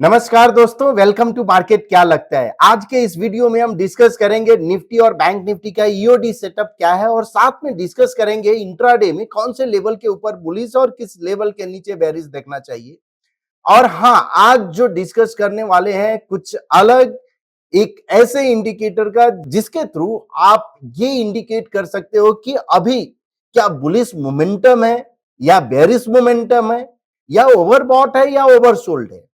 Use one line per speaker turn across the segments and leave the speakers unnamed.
नमस्कार दोस्तों, welcome to market. क्या लगता है आज के इस वीडियो में हम डिस्कस करेंगे निफ्टी और बैंक निफ्टी का ईओडी सेटअप क्या है और साथ में डिस्कस करेंगे इंट्राडे में कौन से लेवल के ऊपर बुलिश और किस लेवल के नीचे बेरिश देखना चाहिए। और हाँ, आज जो डिस्कस करने वाले हैं कुछ अलग एक ऐसे इंडिकेटर का जिसके थ्रू आप ये इंडिकेट कर सकते हो कि अभी क्या बुलिश मोमेंटम है या बेरिश मोमेंटम है या ओवरबॉट है या ओवरसोल्ड है।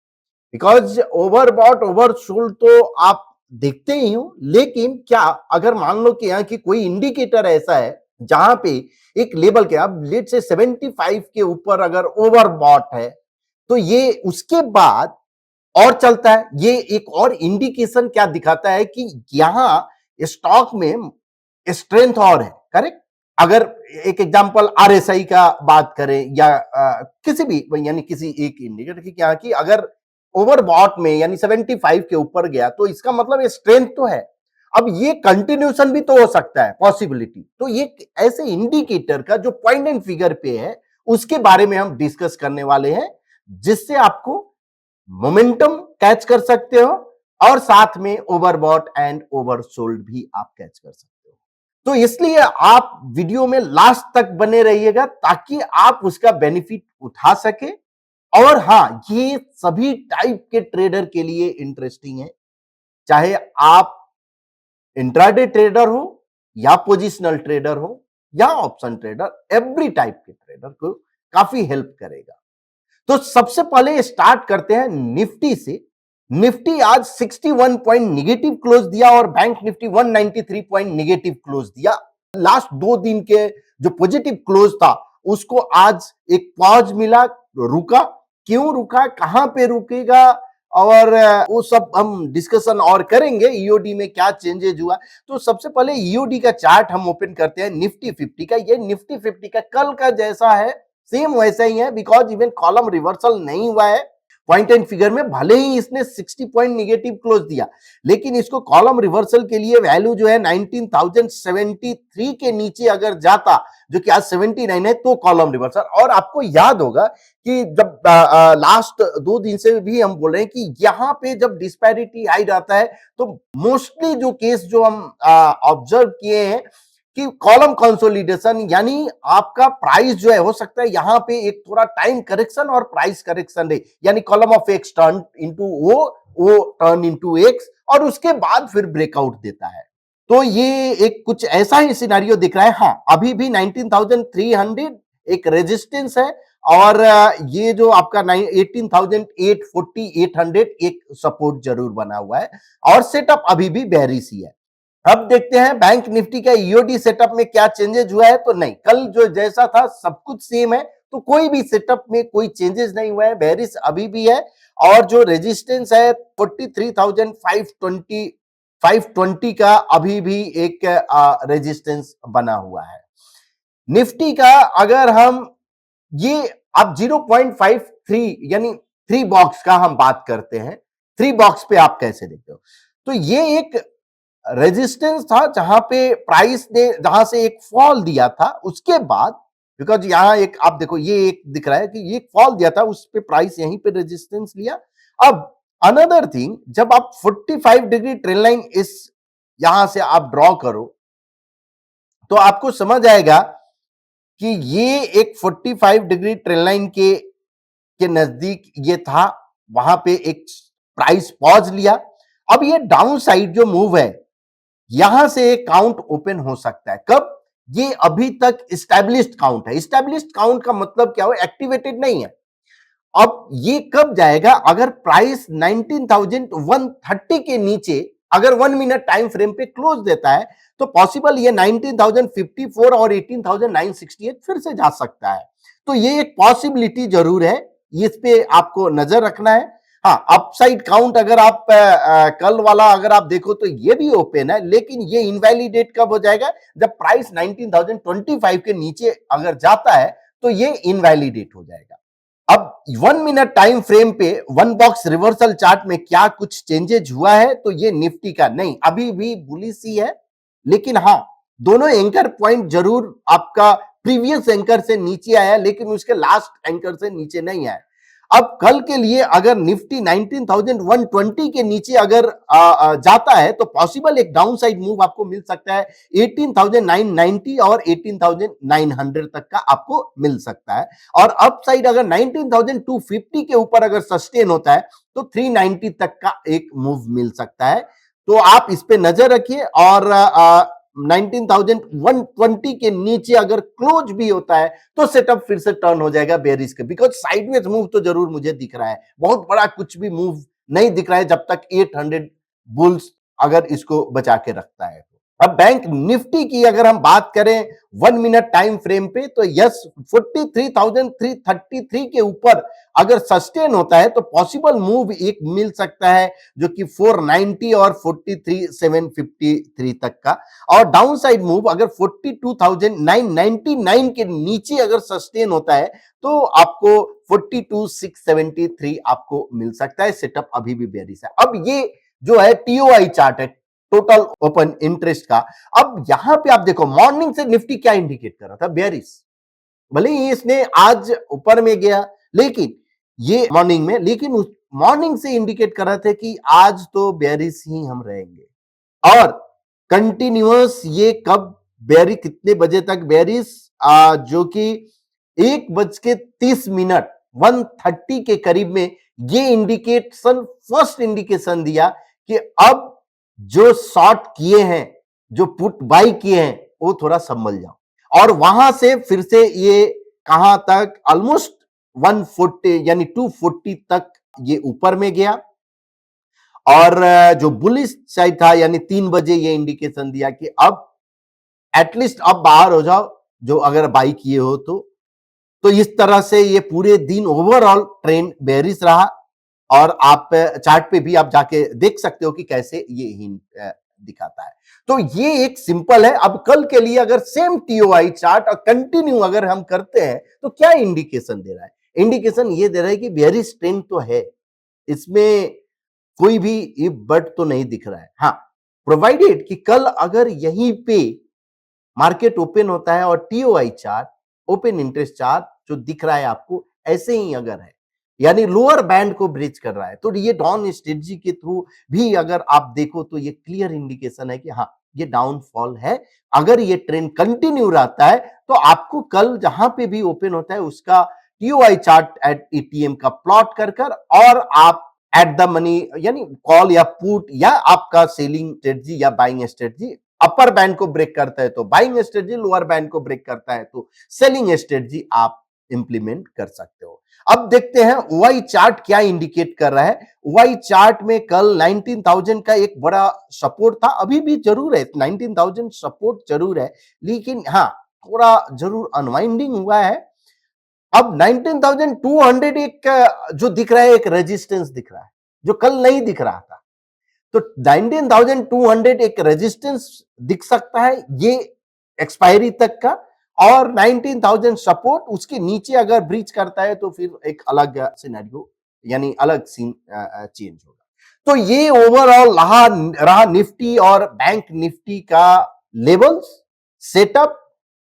बिकॉज ओवरबॉट ओवरसोल्ड तो आप देखते ही हो, लेकिन क्या अगर मान लो कि यहाँ की कोई इंडिकेटर ऐसा है जहां पे एक लेवल के अब लेट से 75 के ऊपर अगर ओवरबॉट है तो ये उसके बाद और चलता है, ये एक और इंडिकेशन क्या दिखाता है कि यहां स्टॉक में स्ट्रेंथ और है। करेक्ट। अगर एक एग्जांपल आरएसआई का बात करें या किसी भी यानी किसी एक इंडिकेटर की क्या कि अगर ओवरबॉट में यानी 75 के ऊपर गया तो इसका मतलब स्ट्रेंथ तो है। अब ये कंटिन्यूशन भी तो हो सकता है, पॉसिबिलिटी। तो ये ऐसे इंडिकेटर का जो पॉइंट एंड फिगर पे है उसके बारे में हम डिस्कस करने वाले हैं, जिससे आपको मोमेंटम कैच कर सकते हो और साथ में ओवरबॉट एंड ओवरसोल्ड भी आप कैच कर सकते हो। तो इसलिए आप वीडियो में लास्ट तक बने रहिएगा ताकि आप उसका बेनिफिट उठा सके। और हाँ, ये सभी टाइप के ट्रेडर के लिए इंटरेस्टिंग है, चाहे आप इंट्राडे ट्रेडर हो या पोजिशनल ट्रेडर हो या ऑप्शन ट्रेडर, एवरी टाइप के ट्रेडर को काफी हेल्प करेगा। तो सबसे पहले स्टार्ट करते हैं निफ्टी से। निफ्टी आज 61 पॉइंट निगेटिव क्लोज दिया और bank Nifty 193 point negative close दिया। लास्ट 2 दिन के जो पॉजिटिव क्लोज था उसको आज एक पॉज मिला, रुका। क्यों रुका, कहां पे रुकेगा और वो सब हम डिस्कशन और करेंगे। ईओडी में क्या चेंजेस हुआ, तो सबसे पहले ईओडी का चार्ट हम ओपन करते हैं निफ्टी 50 का। ये निफ्टी 50 का कल का जैसा है, सेम वैसा ही है, बिकॉज इवन कॉलम रिवर्सल नहीं हुआ है। पॉइंट एंड फिगर में भले ही इसने 60 पॉइंट निगेटिव क्लोज दिया, लेकिन इसको कॉलम रिवर्सल के लिए वैल्यू जो है 19,073 के नीचे अगर जाता, जो कि आज 79 है, तो कॉलम रिवर्सल। और आपको याद होगा कि जब लास्ट 2 दिन से भी हम बोल रहे हैं कि यहां पे जब डिस्पैरिटी हाई रहता है तो मोस्टली जो केस जो हम ऑब्जर्व किए हैं कि कॉलम कंसोलिडेशन, यानी आपका प्राइस जो है हो सकता है यहां पे एक थोड़ा टाइम करेक्शन और प्राइस करेक्शन रहे, यानी column of X turn into O turn into X और उसके बाद फिर ब्रेकआउट देता है। तो ये एक कुछ ऐसा ही सिनेरियो दिख रहा है। हाँ, अभी भी 19,300 एक रेजिस्टेंस है और ये जो आपका 18,840 800 एक सपोर्ट जरूर बना हुआ है और सेटअप अभी भी बेरिश ही है। अब देखते हैं बैंक निफ्टी का ईओडी सेटअप में क्या चेंजेस हुआ है। तो नहीं, कल जो जैसा था सब कुछ सेम है, तो कोई भी सेटअप में कोई चेंजेस नहीं हुआ है, बेरिश अभी भी है। और जो रेजिस्टेंस है 43,520 520 का अभी भी एक रेजिस्टेंस बना हुआ है। निफ्टी का अगर हम ये अब 0.53 यानी 3 बॉक्स का हम बात करते हैं, 3 बॉक्स पे आप कैसे देखते हो। तो ये एक रेजिस्टेंस था जहां पे प्राइस ने जहां से एक फॉल दिया था, उसके बाद बिकॉज यहां एक आप देखो ये एक दिख रहा है कि ये फॉल दिया था, उस पे प्राइस यहीं पे रेजिस्टेंस लिया। अब अनदर थिंग, जब आप 45 डिग्री ट्रेन लाइन इस यहां से आप ड्रॉ करो तो आपको समझ आएगा कि ये एक 45 डिग्री ट्रेन लाइन के नजदीक ये था, वहां पे एक प्राइस पॉज लिया। अब ये डाउन साइड जो मूव है, यहां से एक काउंट ओपन हो सकता है। कब, ये अभी तक स्टैब्लिश्ड काउंट है। स्टैब्लिश्ड काउंट का मतलब क्या हो, एक्टिवेटेड नहीं है। अब ये कब जाएगा, अगर प्राइस 19,130 के नीचे अगर 1 मिनट टाइम फ्रेम पे क्लोज देता है तो पॉसिबल ये 19,054 और 18,968 फिर से जा सकता है। तो ये एक पॉसिबिलिटी जरूर है, इस पे आपको नजर रखना है। हाँ, अपसाइड काउंट अगर आप कल वाला अगर आप देखो तो ये भी ओपन है, लेकिन ये इनवैलिडेट कब हो जाएगा, जब प्राइस 19,025 के नीचे अगर जाता है तो ये इनवैलिडेट हो जाएगा। अब 1 मिनट टाइम फ्रेम पे 1 बॉक्स रिवर्सल चार्ट में क्या कुछ चेंजेज हुआ है, तो ये निफ्टी का नहीं, अभी भी बुलिश ही है। लेकिन हाँ, दोनों एंकर पॉइंट जरूर आपका प्रीवियस एंकर से नीचे आया, लेकिन उसके लास्ट एंकर से नीचे नहीं आया। अब कल के लिए अगर निफ्टी 19,120 के नीचे अगर जाता है तो पॉसिबल एक डाउन साइड मूव आपको मिल सकता है 18,990 और 18,900 तक का आपको मिल सकता है। और अप साइड अगर 19,250 के ऊपर अगर सस्टेन होता है तो 390 तक का एक मूव मिल सकता है। तो आप इस पे नजर रखिए और 19,120 के नीचे अगर क्लोज भी होता है तो सेटअप फिर से टर्न हो जाएगा बेयरिश के, बिकॉज साइडवेज मूव तो जरूर मुझे दिख रहा है, बहुत बड़ा कुछ भी मूव नहीं दिख रहा है जब तक 800 बुल्स अगर इसको बचा के रखता है। अब बैंक निफ्टी की अगर हम बात करें 1 मिनट टाइम फ्रेम पे तो यस 43,333 के ऊपर अगर सस्टेन होता है तो पॉसिबल मूव एक मिल सकता है जो कि 490 और 43,753 तक का। और डाउन साइड मूव अगर 42,999 के नीचे अगर सस्टेन होता है तो आपको 42,673 आपको मिल सकता है। सेटअप अभी भी बेयरिश है। अब ये जो है टीओआई चार्ट है, टोटल ओपन इंटरेस्ट का। अब यहां पे आप देखो मॉर्निंग से निफ्टी क्या इंडिकेट कर रहा था, बेयरिश। भले ही इसने आज ऊपर में गया लेकिन ये मॉर्निंग में, लेकिन उस मॉर्निंग से इंडिकेट कर रहे थे कि आज तो बेयरिश ही हम रहेंगे। और कंटिन्यूअस ये कब बेयरिश, कितने बजे तक बेयरिश, जो कि 1:30 1:30 के करीब में ये इंडिकेशन, फर्स्ट इंडिकेशन दिया कि अब जो शॉर्ट किए हैं, जो पुट बाई किए हैं वो थोड़ा संभल जाओ। और वहां से फिर से ये कहां तक, ऑलमोस्ट 140 यानी 240 तक ये ऊपर में गया। और जो बुलिश साइड था यानी 3 बजे ये इंडिकेशन दिया कि अब एटलीस्ट अब बाहर हो जाओ जो अगर बाई किए हो तो इस तरह से ये पूरे दिन ओवरऑल ट्रेंड बेयरिश रहा। और आप चार्ट पे भी आप जाके देख सकते हो कि कैसे ये हिंट दिखाता है। तो ये एक सिंपल है। अब कल के लिए अगर सेम टीओआई चार्ट और कंटिन्यू अगर हम करते हैं तो क्या इंडिकेशन दे रहा है? इंडिकेशन ये दे रहा है कि बेयरिश ट्रेंड तो है, इसमें कोई भी इफ बट तो नहीं दिख रहा है। हाँ, प्रोवाइडेड कि कल अगर यहीं पे मार्केट ओपन होता है और TOI chart, open interest chart जो दिख रहा है आपको ऐसे ही अगर है, यानी लोअर बैंड को ब्रिज कर रहा है, तो ये डाउन स्ट्रेटजी के थ्रू भी अगर आप देखो तो ये क्लियर इंडिकेशन है कि हाँ ये डाउनफॉल है। अगर ये ट्रेंड कंटिन्यू रहता है तो आपको कल जहां पे भी ओपन होता है उसका टीओआई चार्ट एट एटीएम का प्लॉट कर और आप एट द मनी यानी कॉल या पुट या आपका सेलिंग स्ट्रेटजी या बाइंग स्ट्रेटजी, अपर बैंड को ब्रेक करता है तो बाइंग स्ट्रेटजी, लोअर बैंड को ब्रेक करता है तो सेलिंग स्ट्रेटजी आप इंप्लीमेंट कर सकते हो। अब देखते हैं ओआई चार्ट क्या इंडिकेट कर रहा है। ओआई चार्ट में कल 19,000 का एक बड़ा सपोर्ट था, अभी भी जरूर है 19,000 सपोर्ट जरूर है, लेकिन हाँ थोड़ा जरूर अनवाइंडिंग हुआ है। अब 19,200 एक जो दिख रहा है एक रेजिस्टेंस दिख रहा है जो कल नहीं दिख रहा था। तो 19,200 एक रेजिस्टेंस दिख सकता है ये एक्सपायरी तक का, और 19,000 सपोर्ट, उसके नीचे अगर ब्रीच करता है तो फिर एक अलग सिनेरियो यानी अलग सीन चेंज होगा। तो ये ओवरऑल रहा निफ्टी और बैंक निफ्टी का लेवल्स, सेटअप,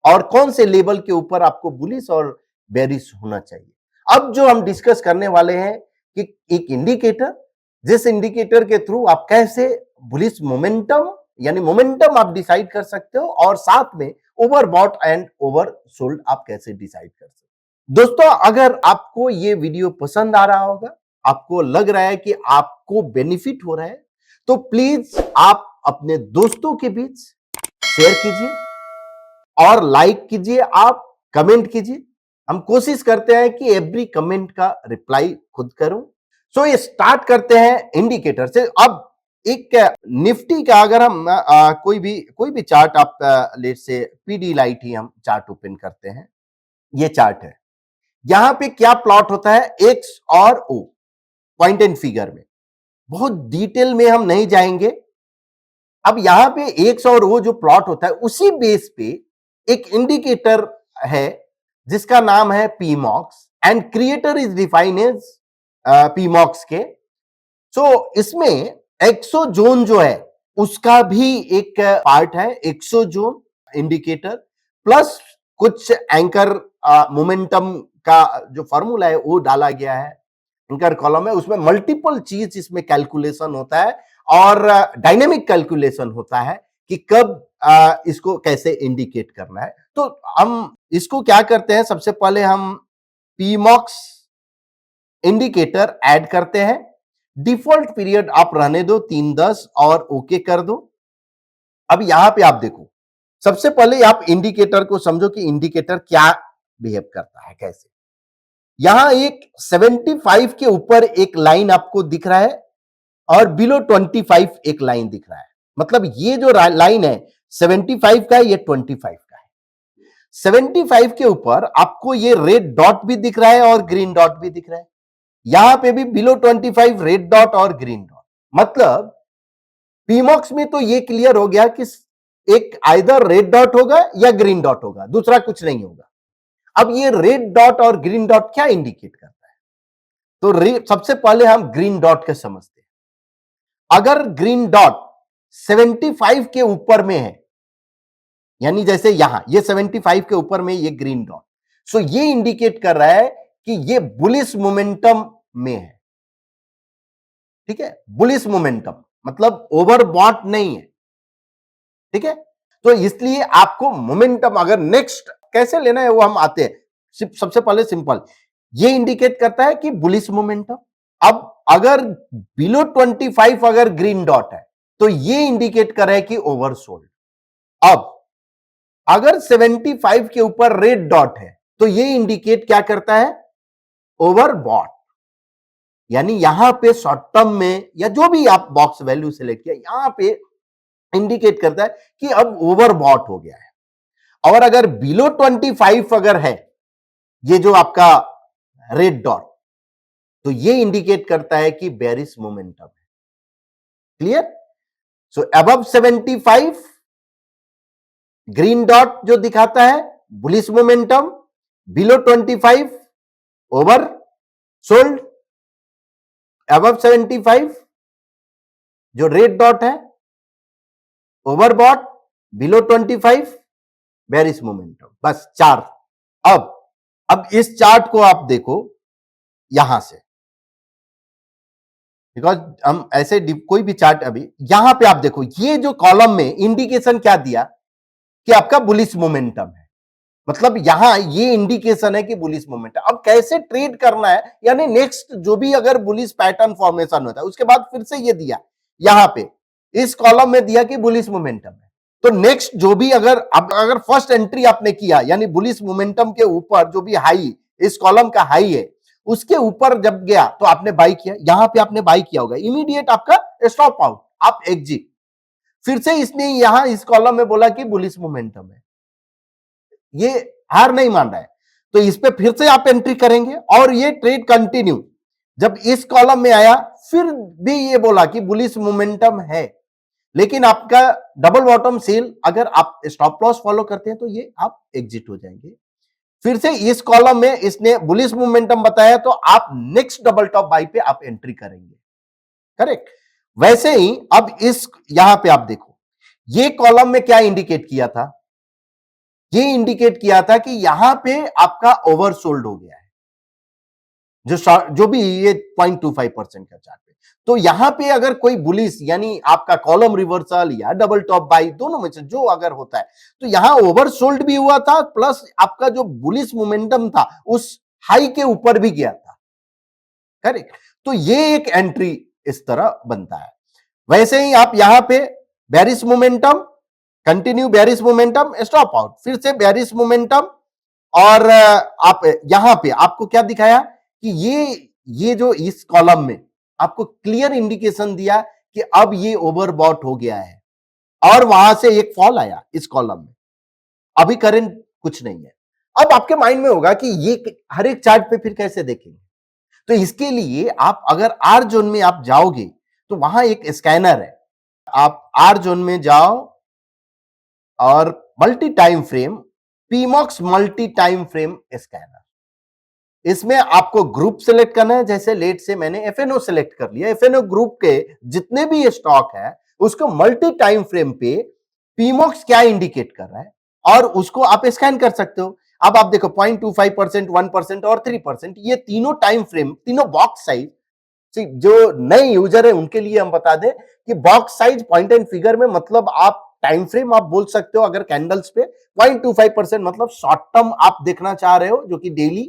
और कौन से लेवल के ऊपर आपको बुलिश और बेरिश होना चाहिए। अब जो हम डिस्कस करने वाले हैं कि एक इंडिकेटर, जिस इंडिकेटर के थ्रू आप कैसे बुलिश मोमेंटम यानी मोमेंटम आप डिसाइड कर सकते हो, और साथ में ओवरबॉट एंड ओवर सोल्ड आप कैसे डिसाइड कर सकते हो। दोस्तों अगर आपको ये वीडियो पसंद आ रहा होगा, आपको लग रहा है कि आपको बेनिफिट हो रहा है, तो प्लीज आप अपने दोस्तों के बीच शेयर कीजिए और लाइक कीजिए, आप कमेंट कीजिए। हम कोशिश करते हैं कि एवरी कमेंट का रिप्लाई खुद करूं। सो ये स्टार्ट करते हैं इंडिकेटर से। अब एक निफ्टी का अगर हम कोई भी चार्ट आप लेट से पीडी लाइट ही हम चार्ट ओपन करते हैं, ये चार्ट है। यहां पे क्या प्लॉट होता है, एक्स और ओ पॉइंट एंड फिगर में, बहुत डिटेल में हम नहीं जाएंगे। अब यहां पे एक्स और ओ जो प्लॉट होता है उसी बेस पे एक इंडिकेटर है जिसका नाम है PMOX and creator is defined as PMOX के। सो इसमें एक्सो जोन जो है उसका भी एक पार्ट है, एक्सो जोन इंडिकेटर प्लस कुछ एंकर मोमेंटम का जो फॉर्मूला है वो डाला गया है। एंकर कॉलम है, उसमें मल्टीपल चीज इसमें कैलकुलेशन होता है और डायनेमिक कैलकुलेशन होता है कि कब इसको कैसे इंडिकेट करना है। तो हम इसको क्या करते हैं, सबसे पहले हम पीमॉक्स इंडिकेटर ऐड करते हैं। डिफॉल्ट पीरियड आप रहने दो 3-10 और ओके कर दो। अब यहां पे आप देखो, सबसे पहले आप इंडिकेटर को समझो कि इंडिकेटर क्या बिहेव करता है, कैसे। यहां एक 75 के ऊपर एक लाइन आपको दिख रहा है और बिलो 25 एक लाइन दिख रहा है। मतलब ये जो लाइन है 75 का है, ये 25 का है। 75 के ऊपर आपको ये रेड डॉट भी दिख रहा है और ग्रीन डॉट भी दिख रहा है। यहां पे भी बिलो 25 रेड डॉट और ग्रीन डॉट। मतलब पीमॉक्स में तो ये क्लियर हो गया कि एक आइदर रेड डॉट होगा या ग्रीन डॉट होगा, दूसरा कुछ नहीं होगा। अब ये रेड डॉट और ग्रीन डॉट क्या इंडिकेट करता है, तो सबसे पहले हम ग्रीन डॉट के समझते हैं। अगर ग्रीन डॉट 75 के ऊपर में है, यानी जैसे यहां ये 75 के ऊपर में ये ग्रीन डॉट, सो ये इंडिकेट कर रहा है कि ये बुलिश मोमेंटम में है। ठीक है, बुलिश मोमेंटम मतलब ओवरबॉट नहीं है। ठीक है, तो इसलिए आपको मोमेंटम अगर नेक्स्ट कैसे लेना है वो हम आते हैं। सबसे पहले सिंपल, ये इंडिकेट करता है कि बुलिश मोमेंटम। अब अगर बिलो 25 अगर ग्रीन डॉट है तो ये इंडिकेट कर रहा है कि ओवरसोल्ड। अब अगर 75 के ऊपर रेड डॉट है तो ये इंडिकेट क्या करता है, ओवरबॉट। यानी यहां पे शॉर्ट टर्म में या जो भी आप बॉक्स वैल्यू सेलेक्ट किया, यहां पे इंडिकेट करता है कि अब ओवरबॉट हो गया है। और अगर बिलो 25 अगर है ये जो आपका रेड डॉट, तो ये इंडिकेट करता है कि बेरिश मोमेंटम है। क्लियर? सो अबव 75 ग्रीन डॉट जो दिखाता है bullish momentum, below 25 over sold, above 75 जो रेड डॉट है ओवरबॉट, बिलो 25 बेरिश मोमेंटम। बस 4। अब इस चार्ट को आप देखो यहां से, बिकॉज हम ऐसे कोई भी चार्ट अभी यहां पे आप देखो, ये जो कॉलम में इंडिकेशन क्या दिया कि आपका बुलिश मोमेंटम है। मतलब यहां ये इंडिकेशन है कि बुलिश मोमेंटम। अब कैसे ट्रेड करना है, यानी नेक्स्ट जो भी अगर बुलिश पैटर्न फॉर्मेशन होता है उसके बाद फिर से ये दिया, यहां पे इस कॉलम में दिया कि बुलिश मोमेंटम है, तो नेक्स्ट जो भी अगर फर्स्ट एंट्री आपने किया यानी बुलिश मोमेंटम के ऊपर जो भी हाई इस कॉलम का हाई है उसके ऊपर जब गया तो आपने बाई किया, यहां पे आपने बाई किया होगा, इमीडिएट आपका स्टॉप आउट, आप एग्जिट। फिर से इसने यहां इस कॉलम में बोला कि बुलिश मोमेंटम है, ये हार नहीं मान रहा है, तो इस पे फिर से आप एंट्री करेंगे और ये ट्रेड कंटिन्यू। जब इस कॉलम में आया फिर भी ये बोला कि बुलिश मोमेंटम है, लेकिन आपका डबल बॉटम सेल अगर आप स्टॉप लॉस फॉलो करते हैं तो ये आप एग्जिट हो जाएंगे। फिर से इस कॉलम में इसने बुलिश मोमेंटम बताया तो आप नेक्स्ट डबल टॉप बाई पे आप एंट्री करेंगे। करेक्ट? वैसे ही अब इस यहां पे आप देखो, ये कॉलम में क्या इंडिकेट किया था, ये इंडिकेट किया था कि यहां पे आपका ओवरसोल्ड हो गया है, जो भी ये 0.25% का चार्ट पे। तो यहां पे अगर कोई बुलिश यानी आपका कॉलम रिवर्सल या डबल टॉप बाई दोनों में से जो अगर होता है तो यहां ओवरसोल्ड भी हुआ था, प्लस आपका जो बुलिश मोमेंटम था उस हाई के ऊपर भी गया था। करेक्ट? तो ये एक एंट्री इस तरह बनता है। वैसे ही आप यहां पे bearish momentum, continue bearish momentum, stop out, फिर से बेरिश मोमेंटम, और आप यहां पे आपको क्या दिखाया कि ये जो इस कॉलम में आपको क्लियर इंडिकेशन दिया कि अब ये ओवरबॉट हो गया है और वहां से एक फॉल आया इस कॉलम में। अभी करंट कुछ नहीं है। अब आपके माइंड में होगा कि ये हर एक चार्ट पे फिर कैसे देखेंगे, तो इसके लिए आप अगर आर जोन में आप जाओगे तो वहां एक स्कैनर है, आप आर जोन में जाओ और multi time frame, PMOX multi time frame scanner, इसमें आपको ग्रुप सेलेक्ट करना है। जैसे लेट से मैंने एफएनओ सेलेक्ट कर लिया, एफएनओ ग्रुप के जितने भी स्टॉक है उसको मल्टी टाइम फ्रेम पे पीमॉक्स क्या इंडिकेट कर रहा है और उसको आप स्कैन कर सकते हो। अब आप देखो 0.25%, 1% और 3%, ये तीनों टाइम फ्रेम, तीनों बॉक्स साइज, जो नए यूजर है उनके लिए हम बता दें कि box size point and figure में मतलब आप टाइम फ्रेम आप बोल सकते हो अगर कैंडल्स पे 0.25% मतलब शॉर्ट टर्म आप देखना चाह रहे हो जो कि डेली,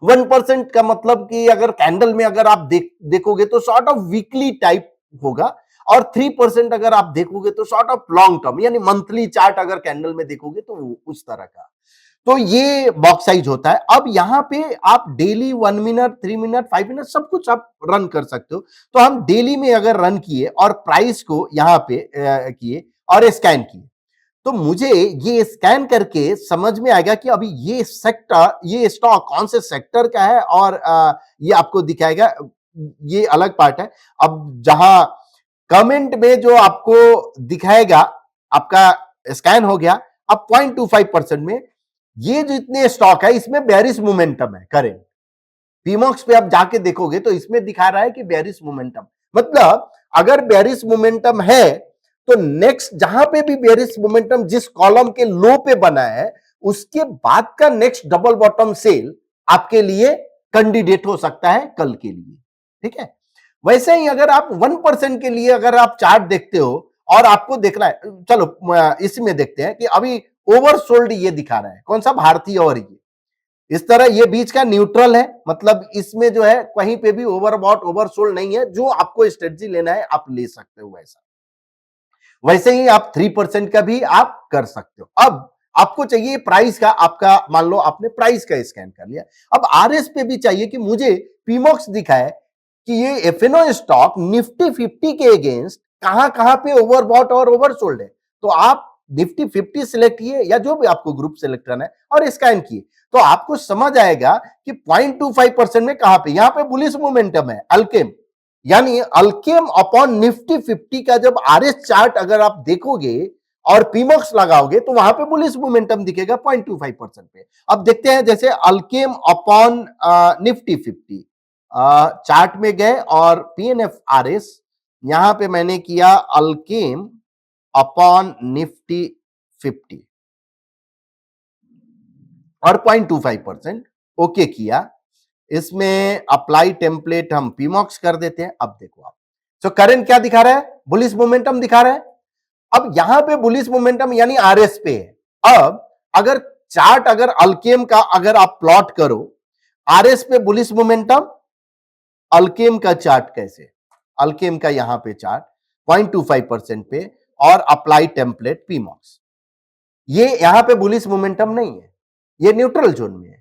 1% का मतलब कि अगर कैंडल में अगर आप देखोगे तो सॉर्ट ऑफ वीकली टाइप होगा, और 3% अगर आप देखोगे तो सॉर्ट ऑफ लॉन्ग टर्म यानी मंथली चार्ट अगर कैंडल में देखोगे तो उस तरह का। तो ये बॉक्स साइज होता है। अब यहां पे आप डेली 1 मिनट, 3 मिनट, 5 मिनट सब कुछ आप रन कर सकते हो। तो हम डेली में अगर रन किए और प्राइस को यहां पे किए और स्कैन किए, तो मुझे ये स्कैन करके समझ में आएगा कि अभी ये सेक्टर, ये स्टॉक कौन से सेक्टर का है, और ये आपको दिखाएगा। ये अलग पार्ट है। अब जहां कमेंट में जो आपको दिखाएगा आपका स्कैन हो गया। अब 0.25% में ये जो इतने स्टॉक है इसमें बेरिश मोमेंटम है करेंट। पीमॉक्स पे आप जाके देखोगे तो इसमें दिखा रहा है कि बेरिश मोमेंटम, मतलब अगर बेरिश मोमेंटम है तो नेक्स्ट जहां पे भी बेरिश मोमेंटम जिस कॉलम के लो पे बना है उसके बाद का नेक्स्ट डबल बॉटम सेल आपके लिए कैंडिडेट हो सकता है कल के लिए। ठीक है, वैसे ही अगर आप 1% के लिए अगर आप चार्ट देखते हो और आपको देखना है, चलो इसमें देखते हैं कि अभी ओवरसोल्ड ये दिखा रहा है कौन सा, भारतीय, और ये इस तरह ये बीच का न्यूट्रल है, मतलब इसमें जो है कहीं पे भी ओवरबॉट ओवरसोल्ड नहीं है। जो आपको स्ट्रेटजी लेना है आप ले सकते हो वैसा। वैसे ही आप 3% का भी आप कर सकते हो। अब आपको चाहिए प्राइस का, आपका मान लो आपने प्राइस का स्कैन कर लिया, अब आरएस पे भी चाहिए कि मुझे पीमॉक्स दिखाए कि ये एफएनओ स्टॉक निफ्टी 50 के अगेंस्ट कहां पे ओवरबॉट और ओवरसोल्ड है। तो आप निफ्टी 50 सिलेक्ट किए या जो भी आपको ग्रुप सिलेक्ट करना है और स्कैन किए, तो आपको समझ आएगा कि 0.25% में कहां पे, यहां पे बुलिश मोमेंटम है अल्केम, यानी अल्केम अपॉन निफ्टी 50 का जब आरएस चार्ट अगर आप देखोगे और पीमॉक्स लगाओगे तो वहां पे बुलिश मोमेंटम दिखेगा 0.25% पे। अब देखते हैं जैसे अल्केम अपॉन निफ्टी 50, चार्ट में गए और पीएनएफ आरएस, यहां पे मैंने किया अल्केम अपॉन निफ्टी 50 और 0.25% ओके किया। इसमें अप्लाई टेम्पलेट हम पीमॉक्स कर देते हैं। अब देखो आप, तो करंट क्या दिखा रहा है, बुलिश मोमेंटम दिखा रहा है। अब यहां पे बुलिश मोमेंटम यानी आरएस पे है। अब अगर चार्ट अगर अल्केम का अगर आप प्लॉट करो, आरएस पे बुलिश मोमेंटम, अल्केम का चार्ट कैसे, अल्केम का यहां पे चार्ट 0.25% पे और अप्लाई टेम्पलेट पीमॉक्स, ये यहां पे बुलिश मोमेंटम नहीं है, ये न्यूट्रल जोन में है।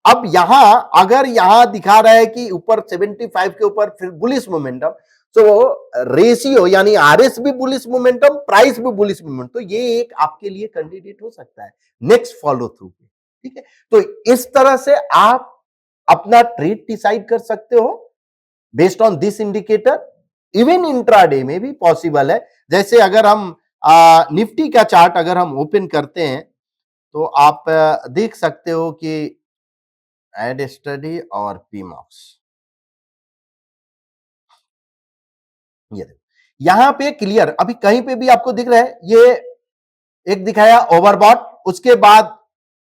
अब यहां अगर यहां दिखा रहा है कि ऊपर 75 के ऊपर फिर बुलिश मोमेंटम, तो रेशियो यानी आरएस भी बुलिश मोमेंटम, प्राइस भी बुलिश मोमेंटम, तो ये एक आपके लिए कैंडिडेट हो सकता है नेक्स्ट फॉलो थ्रू पे। ठीक है, तो इस तरह से आप अपना ट्रेड डिसाइड कर सकते हो based on this indicator. Even intraday में भी पॉसिबल है। जैसे अगर हम निफ्टी का चार्ट अगर हम ओपन करते हैं तो आप देख सकते हो कि एड स्टडी और पीमॉक्स, ये देखो यहां पे क्लियर, अभी कहीं पे भी आपको दिख रहा है, ये एक दिखाया ओवरबॉट, उसके बाद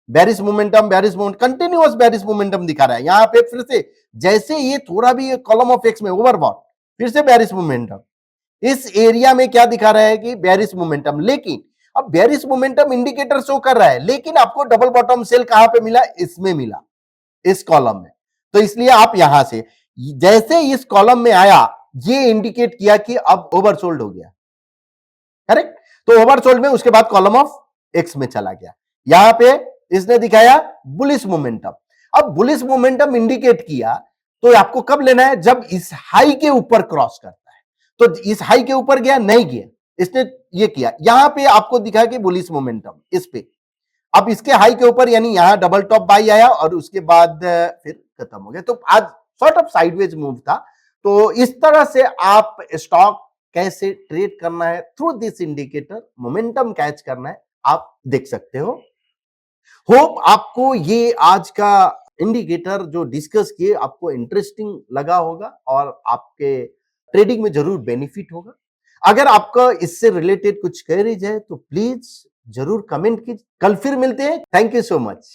bearish momentum, bearish momentum, continuous bearish momentum दिखा रहा है। यहां पे फिर से जैसे ये थोड़ा भी कॉलम ऑफ एक्स में ओवरबॉट, फिर से बेरिश मोमेंटम, इस एरिया में क्या दिखा रहा है कि बेरिश मोमेंटम, लेकिन अब बेरिश मोमेंटम इंडिकेटर शो कर रहा है, लेकिन आपको डबल बॉटम सेल कहां पे मिला, इसमें मिला, इस कॉलम में। तो इसलिए आप यहां से जैसे इस कॉलम में आया, ये इंडिकेट किया कि अब ओवरसोल्ड हो गया, करेक्ट। तो ओवरसोल्ड में उसके बाद कॉलम ऑफ एक्स में चला गया, यहां पे इसने दिखाया बुलिश मोमेंटम। अब बुलिश मोमेंटम इंडिकेट किया तो आपको कब लेना है, जब इस हाई के ऊपर क्रॉस करता है। तो इस हाई के ऊपर गया, नहीं गया, इसने ये किया, यहां पे आपको दिखा कि बुलिश मोमेंटम इस पे। अब इसके हाई के ऊपर यानी यहां डबल टॉप बाई आया और उसके बाद फिर खत्म हो गया। तो आज सॉर्ट ऑफ साइडवेज मूव था। तो इस तरह से आप स्टॉक कैसे ट्रेड करना है through this indicator, momentum catch करना है, आप देख सकते हो। होप आपको ये आज का इंडिकेटर जो डिस्कस किए आपको इंटरेस्टिंग लगा होगा और आपके ट्रेडिंग में जरूर बेनिफिट होगा। अगर आपका इससे रिलेटेड कुछ क्वेरीज है तो प्लीज जरूर कमेंट कीजिए। कल फिर मिलते हैं। Thank you so much.